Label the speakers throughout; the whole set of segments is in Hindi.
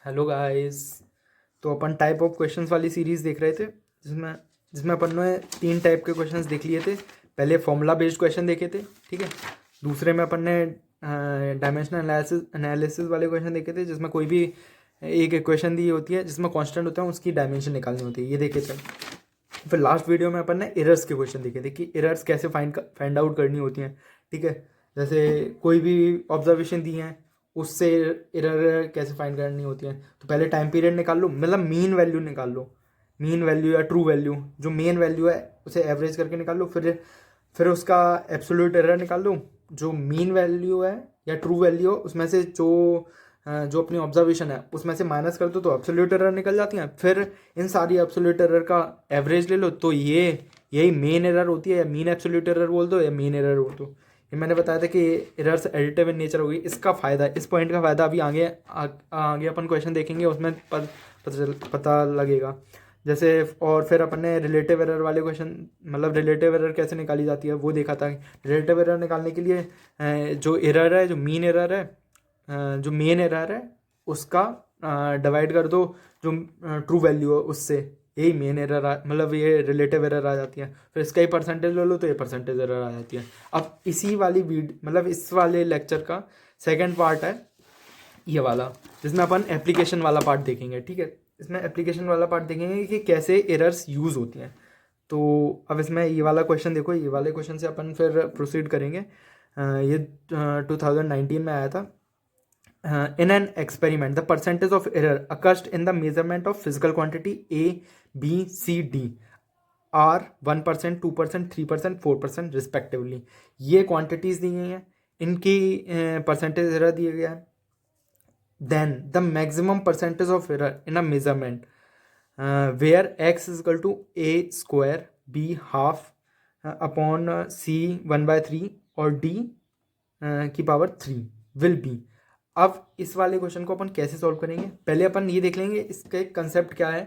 Speaker 1: Hello guys. तो अपन टाइप ऑफ क्वेश्चंस वाली सीरीज़ देख रहे थे जिसमें जिसमें अपन ने 3 टाइप के क्वेश्चंस देख लिए थे। पहले फॉर्मूला बेस्ड क्वेश्चन देखे थे, ठीक है। दूसरे में अपन ने डायमेंशनल एनालिसिस वाले क्वेश्चन देखे थे जिसमें कोई भी एक इक्वेशन दी होती है जिसमें कांस्टेंट होता है, उसकी डायमेंशन निकालनी होती है, ये देखे थे। फिर लास्ट वीडियो में अपन ने एरर्स के क्वेश्चन देखे थे कि एरर्स कैसे फाइंड आउट करनी होती हैं, ठीक है। जैसे कोई भी ऑब्जर्वेशन दी हैं उससे एरर कैसे फाइंड करनी होती है। तो पहले टाइम पीरियड निकाल लो, मतलब मीन वैल्यू निकाल लो, मीन वैल्यू या ट्रू वैल्यू, जो मेन वैल्यू है उसे एवरेज करके निकाल लो। फिर उसका एब्सोल्यूट एरर निकाल लो, जो मीन वैल्यू है या ट्रू वैल्यू उसमें से जो अपनी ऑब्जर्वेशन है उसमें से माइनस कर दो तो एब्सोल्यूट एरर निकल जाती हैं। फिर इन सारी एब्सोल्यूट एरर का एवरेज ले लो, तो यही मेन एरर होती है, या मीन एब्सोल्यूट एरर बोल दो या मेन एरर बोल दो। ये मैंने बताया था कि एरर्स एडिटिव इन नेचर होगी। इसका फ़ायदा, इस पॉइंट का फ़ायदा अभी आगे अपन क्वेश्चन देखेंगे, उसमें पता लगेगा। जैसे और फिर अपन ने रिलेटिव एरर वाले क्वेश्चन, मतलब रिलेटिव एरर कैसे निकाली जाती है वो देखा था। रिलेटिव एरर निकालने के लिए जो एरर है, जो मीन एरर है, जो मेन एरर है उसका डिवाइड कर दो जो ट्रू वैल्यू है उससे, यही मेन एरर मतलब ये रिलेटिव एरर आ जाती है। फिर इसका ही परसेंटेज ले लो तो ये परसेंटेज एरर आ जाती है। अब इसी वाली मतलब इस वाले लेक्चर का सेकंड पार्ट है ये वाला, जिसमें अपन एप्लीकेशन वाला पार्ट देखेंगे, ठीक है। इसमें एप्लीकेशन वाला पार्ट देखेंगे कि कैसे एरर्स यूज़ होती हैं। तो अब इसमें ये वाला क्वेश्चन देखो, ये वाले क्वेश्चन से अपन फिर प्रोसीड करेंगे। ये 2019 में आया था। In an experiment, the percentage of error occurs in the measurement of physical quantity A, B, C, D are 1%, 2%, 3%, 4% respectively. ये quantities दी गई हैं, इनकी percentage error दिया गया है। Then the maximum percentage of error in a measurement where x is equal to a square, b half upon c 1/3 और d की पावर 3 विल बी। अब इस वाले क्वेश्चन को अपन कैसे सॉल्व करेंगे, पहले अपन ये देख लेंगे इसका एक कंसेप्ट क्या है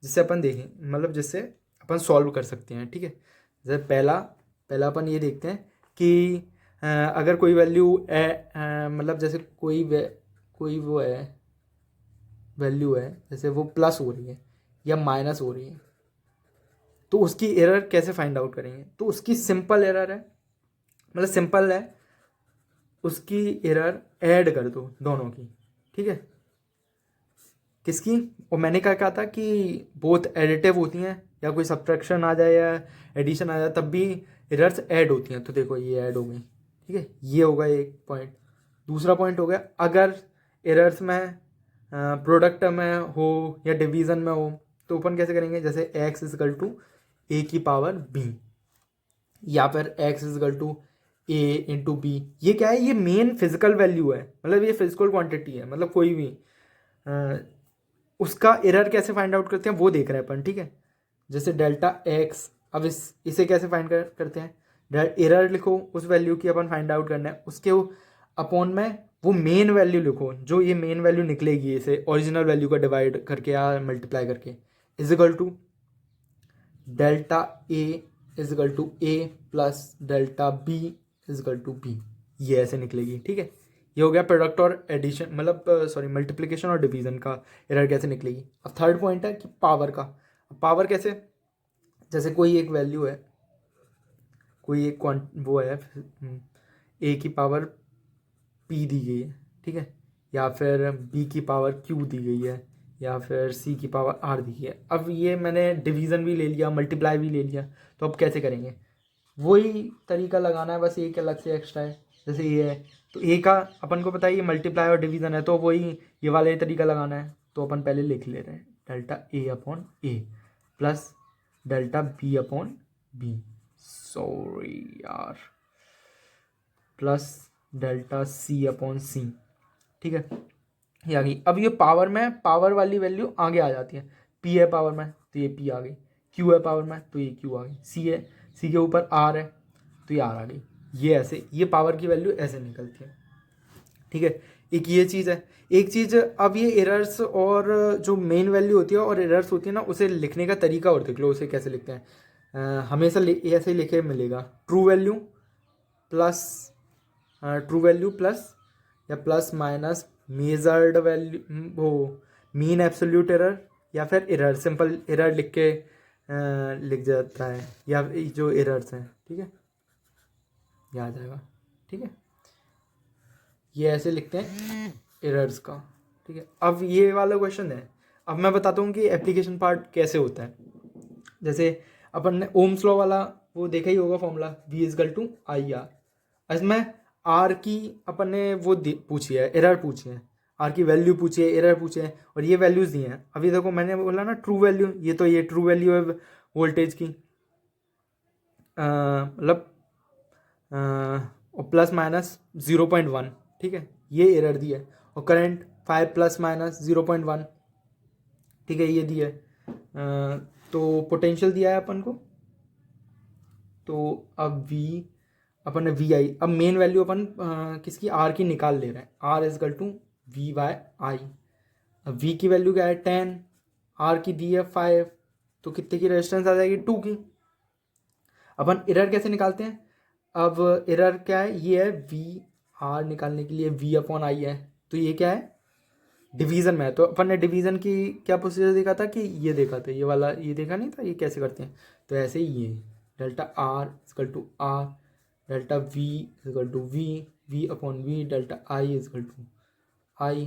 Speaker 1: जिससे अपन देखें, मतलब जिससे अपन सॉल्व कर सकते हैं, ठीक है। जैसे पहला अपन ये देखते हैं कि अगर कोई वैल्यू मतलब जैसे कोई वो है वैल्यू है, जैसे वो प्लस हो रही है या माइनस हो रही है, तो उसकी एरर कैसे फाइंड आउट करेंगे। तो उसकी सिंपल एरर है, मतलब सिंपल है, उसकी एरर ऐड कर दो दोनों की, ठीक है। किसकी, और मैंने क्या कहा था कि बोथ एडिटिव होती हैं, या कोई सब्ट्रैक्शन आ जाए या एडिशन आ जाए तब भी एरर्स ऐड होती हैं। तो देखो ये ऐड हो गई, ठीक है। ये होगा एक पॉइंट। दूसरा पॉइंट हो गया, अगर एरर्स में प्रोडक्ट में हो या डिवीज़न में हो तो अपन कैसे करेंगे, जैसे x इजकल टू ए की पावर b, या फिर x is equal to A into B. ये क्या है, ये मेन फिजिकल वैल्यू है, मतलब ये फिजिकल क्वांटिटी है, मतलब कोई भी उसका एरर कैसे फाइंड आउट करते हैं वो देख रहे हैं अपन, ठीक है। जैसे डेल्टा एक्स, अब इसे कैसे फाइंड करते हैं, एरर लिखो, उस वैल्यू की अपन फाइंड आउट करना है, उसके अपॉन में वो मेन वैल्यू लिखो, जो ये मेन वैल्यू निकलेगी इसे ओरिजिनल वैल्यू का डिवाइड करके या मल्टीप्लाई करके, is equal to delta A is equal to A plus delta B is equal to B. ये ऐसे निकलेगी, ठीक है। ये हो गया प्रोडक्ट और एडिशन, मतलब सॉरी मल्टीप्लिकेशन और डिवीजन का एरर कैसे निकलेगी। अब थर्ड पॉइंट है कि पावर का। पावर कैसे, जैसे कोई एक वैल्यू है, कोई एक वो है, ए की पावर पी दी गई है, ठीक है, या फिर बी की पावर क्यू दी गई है, या फिर सी की पावर आर दी गई है। अब ये मैंने डिवीज़न भी ले लिया, मल्टीप्लाई भी ले लिया, तो अब कैसे करेंगे, वही तरीका लगाना है, बस एक अलग से एक्स्ट्रा है। जैसे ये है तो ए का अपन को पता है ये मल्टीप्लाई और डिवीज़न है, तो वही ये वाला ही तरीका लगाना है। तो अपन पहले लिख ले रहे हैं delta A upon A plus delta B upon B, sorry यार, plus delta C upon C, ठीक है। ये आ गई। अब ये पावर में, पावर वाली वैल्यू आगे आ जाती है, पी है पावर में तो ये पी आ गई, क्यू है पावर में तो ये क्यू आ गई, सी है, सी के ऊपर आर है तो ये आर आ गई। ये ऐसे, ये पावर की वैल्यू ऐसे निकलती है, ठीक है। एक ये चीज़ है। एक चीज़, अब ये एरर्स और जो मेन वैल्यू होती है और एरर्स होती है ना, उसे लिखने का तरीका और देख लो, उसे कैसे लिखते हैं। हमेशा ऐसे ही लिखे मिलेगा, true value plus true value plus या प्लस माइनस मेजर्ड वैल्यू, वो मीन एब्सोल्यूट एरर या फिर एरर, सिंपल एरर लिख के लिख जाता है, या जो एरर्स हैं, ठीक है, ये आ जाएगा, ठीक है, ये ऐसे लिखते हैं एरर्स का, ठीक है। अब ये वाला क्वेश्चन है, अब मैं बताता हूँ कि एप्लीकेशन पार्ट कैसे होता है। जैसे अपन ने ओम्स लॉ वाला वो देखा ही होगा formula, V is equal to I R. इसमें आर की अपन ने वो पूछी है, एरर पूछी है, आर की वैल्यू पूछी है, एरर पूछे हैं, और ये वैल्यूज़ दी हैं। अभी देखो मैंने बोला ना ट्रू वैल्यू, ये तो ये ट्रू वैल्यू है वोल्टेज की, मतलब प्लस माइनस 0.1, ठीक है, ये एरर दी है। और करंट 5 प्लस माइनस 0.1, ठीक है, ये दी है। तो पोटेंशियल दिया है अपन को, तो अब V अपन ने वी आई, अब मेन वैल्यू अपन किसकी, आर की निकाल ले रहे हैं, R equal to V by I. अब V की वैल्यू क्या है 10, आर की दी है 5, तो कितने की रेजिस्टेंस आ जाएगी 2 की। अपन एरर कैसे निकालते हैं, अब एरर क्या है, ये है V, आर निकालने के लिए V अपॉन आई है, तो ये क्या है डिवीज़न में है। तो अपन ने डिवीज़न की क्या प्रोसीजर देखा था कि ये देखा था, ये वाला ये देखा नहीं था, ये कैसे करते हैं। तो ऐसे ही ये delta R equal to R, delta V equal to V, V upon V, delta I equal to I.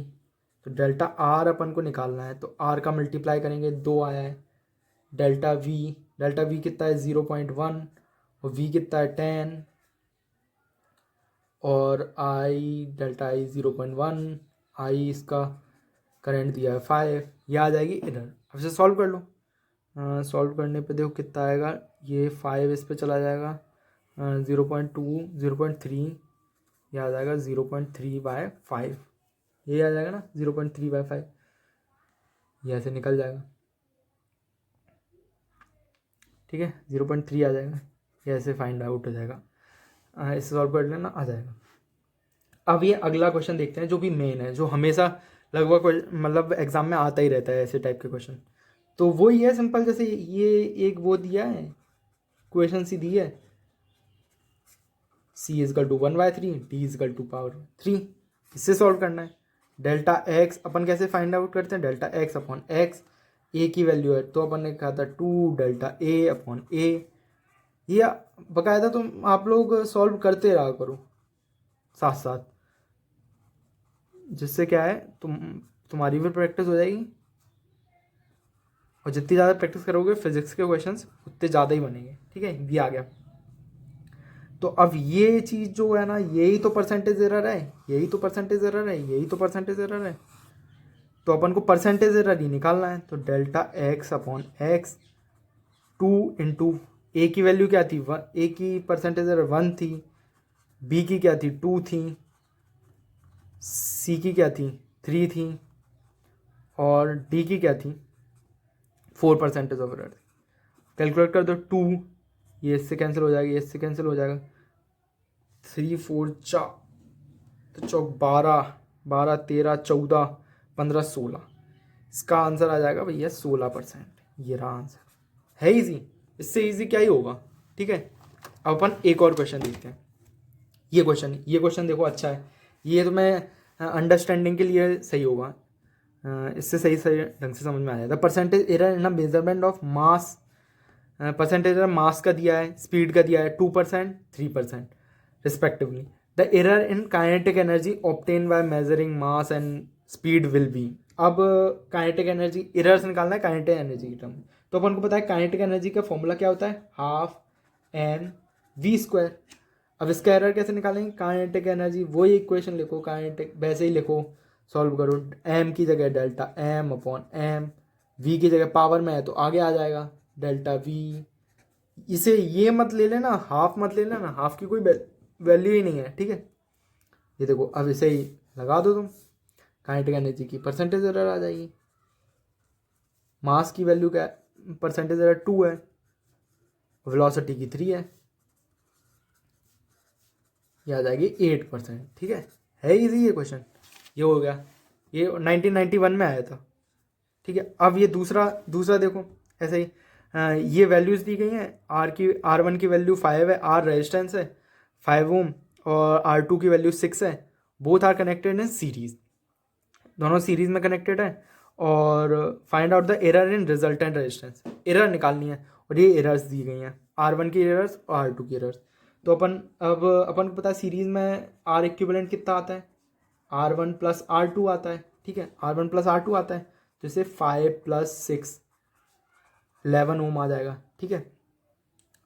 Speaker 1: तो डेल्टा आर अपन को निकालना है, तो आर का मल्टीप्लाई करेंगे, 2 आया है। डेल्टा वी कितना है 0.1, और वी कितना है 10, और आई डेल्टा आई 0.1, आई इसका करंट दिया है 5, ये आ जाएगी एरर। अब से सॉल्व कर लो, सॉल्व करने पे देखो कितना आएगा, ये 5 इस पे चला जाएगा, 0.2 0.3, ये आ जाएगा 0.3/5, ये आ जाएगा ना 0.3/5, ये ऐसे निकल जाएगा, ठीक है, 0.3 आ जाएगा, ये ऐसे फाइंड आउट हो जाएगा। इसे सॉल्व कर लेना, आ जाएगा। अब ये अगला क्वेश्चन देखते हैं जो कि मेन है, जो हमेशा लगभग मतलब एग्जाम में आता ही रहता है ऐसे टाइप के क्वेश्चन। तो वो ही है सिंपल, जैसे ये एक वो दिया है क्वेश्चन सी दी है, C is equal to 1/3, D is equal to power 3, इससे सॉल्व करना है। डेल्टा एक्स अपन कैसे फाइंड आउट करते हैं, डेल्टा एक्स अपॉन एक्स, ए की वैल्यू है तो अपन ने कहा था 2 डेल्टा ए अपॉन ए। ये बकायदा तुम आप लोग सॉल्व करते रहा करो साथ साथ, जिससे क्या है तुम्हारी भी प्रैक्टिस हो जाएगी, और जितनी ज़्यादा प्रैक्टिस करोगे फिजिक्स के क्वेश्चंस उतने ज़्यादा ही बनेंगे, ठीक है, ये आ गया। तो अब ये चीज़ जो है ना, यही तो परसेंटेज एरर है, यही तो परसेंटेज एरर है, यही तो परसेंटेज एरर है। तो अपन को परसेंटेज एरर ही निकालना है, तो delta X upon X 2 into A की वैल्यू क्या थी, ए की परसेंटेज एरर 1 थी, बी की क्या थी 2 थी, सी की क्या थी 3 थी, और डी की क्या थी 4% ऑफ एरर। कैलकुलेट कर दो, 2 ये इससे कैंसिल हो जाएगा, ये इससे कैंसिल हो जाएगा, 3 4 4 तो चौक 12 12 13 14 15 16, इसका आंसर आ जाएगा भैया 16%। ये रहा आंसर, है इजी, इससे इजी क्या ही होगा, ठीक है। अब अपन एक और क्वेश्चन देखते हैं। ये क्वेश्चन देखो अच्छा है, ये तो मैं अंडरस्टैंडिंग के लिए सही होगा, इससे सही ढंग से समझ में आ जाता है। Percentage error in measurement of mass, percentage error mass का दिया है, स्पीड का दिया है 2% 3% respectively. The error in kinetic energy obtain by measuring mass and speed will be. अब काइनेटिक एनर्जी एरर से निकालना है काइनेटिक एनर्जी की टर्म, तो अपन को पता है काइनेटिक एनर्जी का फॉर्मूला क्या होता है, हाफ एन वी स्क्वायर। अब इसका एरर कैसे निकालेंगे, काइनेटिक एनर्जी वही इक्वेशन लिखो, काइनेटिक वैसे ही लिखो, सॉल्व करो, एम की जगह delta M upon M, V की जगह पावर में है तो आगे आ जाएगा डेल्टा वी। इसे ये मत ले लेना, हाफ मत ले लेना, हाफ की कोई वैल्यू ही नहीं है, ठीक है। ये देखो अब इसे ही लगा दो तुम, काइनेटिक एनर्जी की परसेंटेज एरर आ जाएगी, मास की वैल्यू क्या है, परसेंटेज एरर 2 है, वेलोसिटी की 3 है, ये आ जाएगी 8%, ठीक है इजी ये क्वेश्चन, ये हो गया, ये 1991 में आया था, ठीक है। अब ये दूसरा देखो ऐसे ही, ये वैल्यूज़ दी गई हैं, R1 की वैल्यू 5 है, R रेजिस्टेंस है 5 ओम, और R2 की वैल्यू 6 है, both are connected in series, दोनों सीरीज में कनेक्टेड है, और find out the error in resultant resistance, error निकालनी है और ये एरर्स दी गई हैं, R1 की एरर्स और R2 की एरर्स। तो अपन को पता है सीरीज़ में R इक्विवेलेंट कितना आता है, R1 प्लस R2 आता है, ठीक है, R1 प्लस R2 आता है, तो इसे 5 + 6 11 ओम आ जाएगा, ठीक है।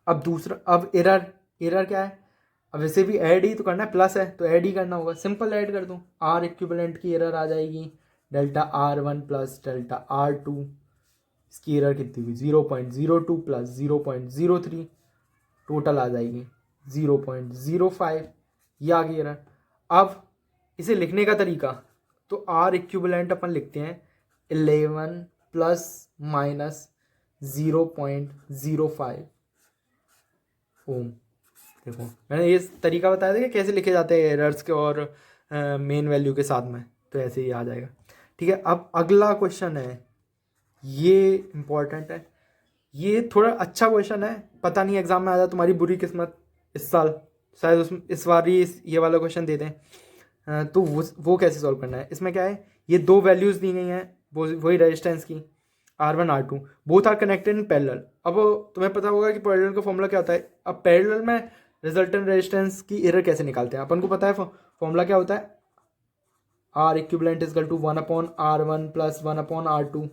Speaker 1: अब एरर क्या है, अब वैसे भी ऐड ही तो करना है, प्लस है तो ऐड ही करना होगा, सिंपल ऐड कर दूँ, R इक्विवेलेंट की एरर आ जाएगी delta R1 plus delta R2, इसकी एरर कितनी हुई 0.02 प्लस 0.03, टोटल आ जाएगी 0.05, ये आ गई एरर। अब इसे लिखने का तरीका, तो R इक्विवेलेंट अपन लिखते हैं 11 प्लस माइनस 0.05 ओम। देखो मैंने ये तरीका बताया था कि कैसे लिखे जाते हैं एरर्स के और मेन वैल्यू के साथ में, तो ऐसे ही आ जाएगा, ठीक है। अब अगला क्वेश्चन है, ये इम्पॉर्टेंट है, ये थोड़ा अच्छा क्वेश्चन है, पता नहीं एग्जाम में आ जाए, तुम्हारी बुरी किस्मत इस साल शायद उसमें इस बार ही ये वाला क्वेश्चन दे दें। तो वो कैसे सॉल्व करना है, इसमें क्या है, ये दो वैल्यूज़ दी गई हैं वही रेजिस्टेंस की, R1 R2 both are connected in parallel. अब तुम्हें पता होगा कि पैरेलल का फॉर्मूला क्या होता है। अब पैरेलल में रिजल्टेंट रेजिस्टेंस की एरर कैसे निकालते हैं, अपन को पता है फॉर्मूला क्या होता है, R equivalent is equal to 1/R1 plus 1/R2,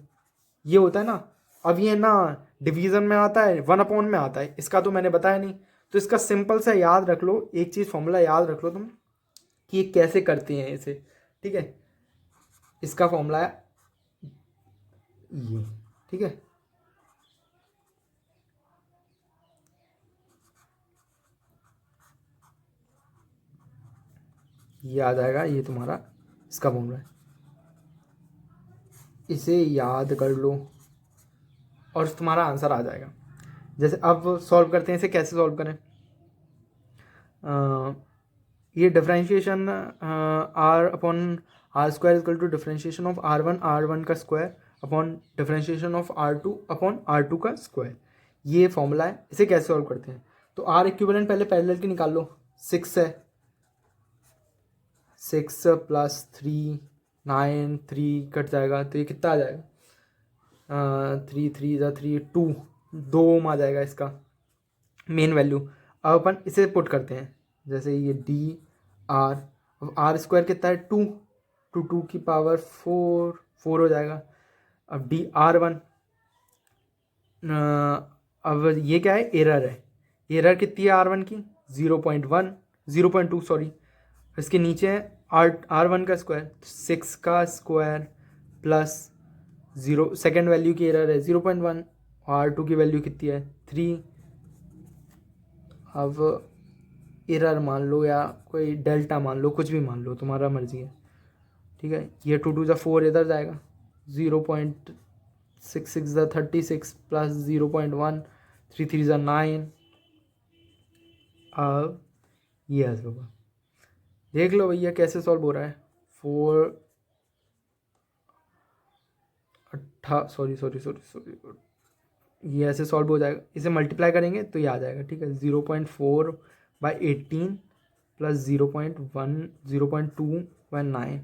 Speaker 1: ये होता है ना। अब ये ना डिवीज़न में आता है 1/, में आता है, इसका तो मैंने बताया नहीं, तो इसका सिंपल सा याद रख लो, एक चीज़ फॉर्मूला याद रख लो तुम कि ये कैसे करते हैं इसे, ठीक है। इसका फॉर्मूला है ये, ठीक है, ये आ जाएगा, ये तुम्हारा इसका फॉर्मूला है, इसे याद कर लो और तुम्हारा आंसर आ जाएगा। जैसे अब सॉल्व करते हैं, इसे कैसे सॉल्व करें, ये differentiation R/R² equal to differentiation of R1 का square upon differentiation of R2 का स्क्वायर, ये फॉर्मूला है। इसे कैसे सॉल्व करते हैं, तो R इक्विवेलेंट पहले पैरेलल की निकाल लो, 6 है, 6 + 3 9, 3 कट जाएगा तो ये कितना आ जाएगा, 3 3 3 2 2 ओम आ जाएगा इसका मेन वैल्यू। अब अपन इसे पुट करते हैं, जैसे ये DR, अब R² कितना है 2, 2 की पावर 4 हो जाएगा। अब DR1, अब ये क्या है, एरर है, एरर कितनी है R1 की 0.2 सॉरी, इसके नीचे है R1 का स्क्वायर, 6 का स्क्वायर प्लस 0, सेकेंड वैल्यू की एरर है 0.1, R2 की वैल्यू कितनी है 3। अब एरर मान लो या कोई डेल्टा मान लो, कुछ भी मान लो, तुम्हारा मर्जी है, ठीक है। ये 2 2 4 इधर जाएगा, 0.66 36 प्लस 0.1 3 3 9। अब ये होगा, देख लो भैया कैसे सॉल्व हो रहा है, 4 ये ऐसे सॉल्व हो जाएगा, इसे मल्टीप्लाई करेंगे तो ये आ जाएगा, ठीक है। 0.4/18 प्लस 0.2/9,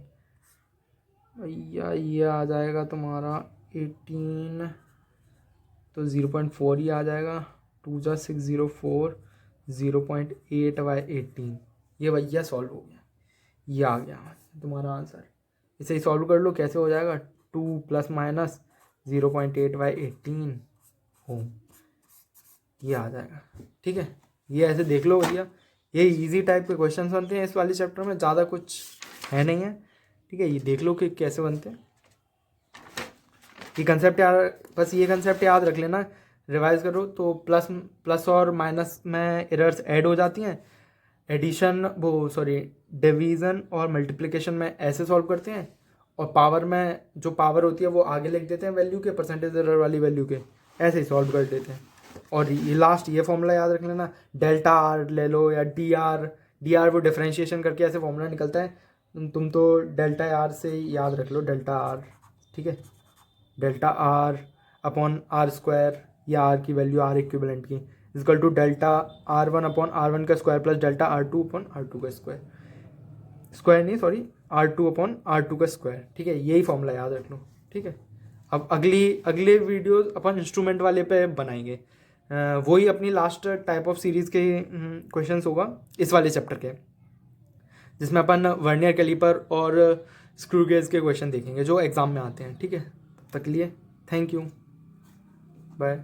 Speaker 1: भैया ये आ जाएगा तुम्हारा 18, तो 0.4 ही आ जाएगा, 2 × 6 0.4, 0.8/18, ये भैया सॉल्व हो गया, ये आ गया तुम्हारा आंसर। इसे ही सॉल्व कर लो, कैसे हो जाएगा, 2 ± 0.8/18 ओम, ये आ जाएगा, ठीक है। ये ऐसे देख लो भैया, ये इजी टाइप के क्वेश्चन बनते हैं इस वाले चैप्टर में, ज़्यादा कुछ है नहीं है, ठीक है। ये देख लो कि कैसे बनते हैं, ये कंसेप्ट यार, बस ये कंसेप्ट याद रख लेना, रिवाइज करो तो प्लस और माइनस में एरर्स ऐड हो जाती हैं, एडिशन डिवीज़न और मल्टीप्लिकेशन में ऐसे सॉल्व करते हैं, और पावर में जो पावर होती है वो आगे लिख देते हैं वैल्यू के, परसेंटेज एरर वाली वैल्यू के, ऐसे ही सॉल्व कर देते हैं। और ये लास्ट ये फॉर्मूला याद रख लेना, डेल्टा R ले लो या DR वो डिफरेंशिएशन करके ऐसे फॉर्मूला निकलता है, तुम तो डेल्टा R से याद रख लो, डेल्टा R, ठीक है, डेल्टा R अपॉन R² या R की वैल्यू R इक्विवेलेंट की इक्वल टू डेल्टा R1/R1 का स्क्वायर प्लस डेल्टा R2/R2 का स्क्वायर नहीं सॉरी R2/R2 का स्क्वायर, ठीक है। यही फॉर्मूला याद रख लो, ठीक है। अब अगले वीडियो अपन इंस्ट्रूमेंट वाले पे बनाएंगे। वही अपनी लास्ट टाइप ऑफ सीरीज़ के क्वेश्चंस होगा इस वाले चैप्टर के, जिसमें अपन वर्नियर कैलिपर और स्क्रू गेज के क्वेश्चन देखेंगे जो एग्ज़ाम में आते हैं। ठीक है, तब तक के लिए थैंक यू, बाय।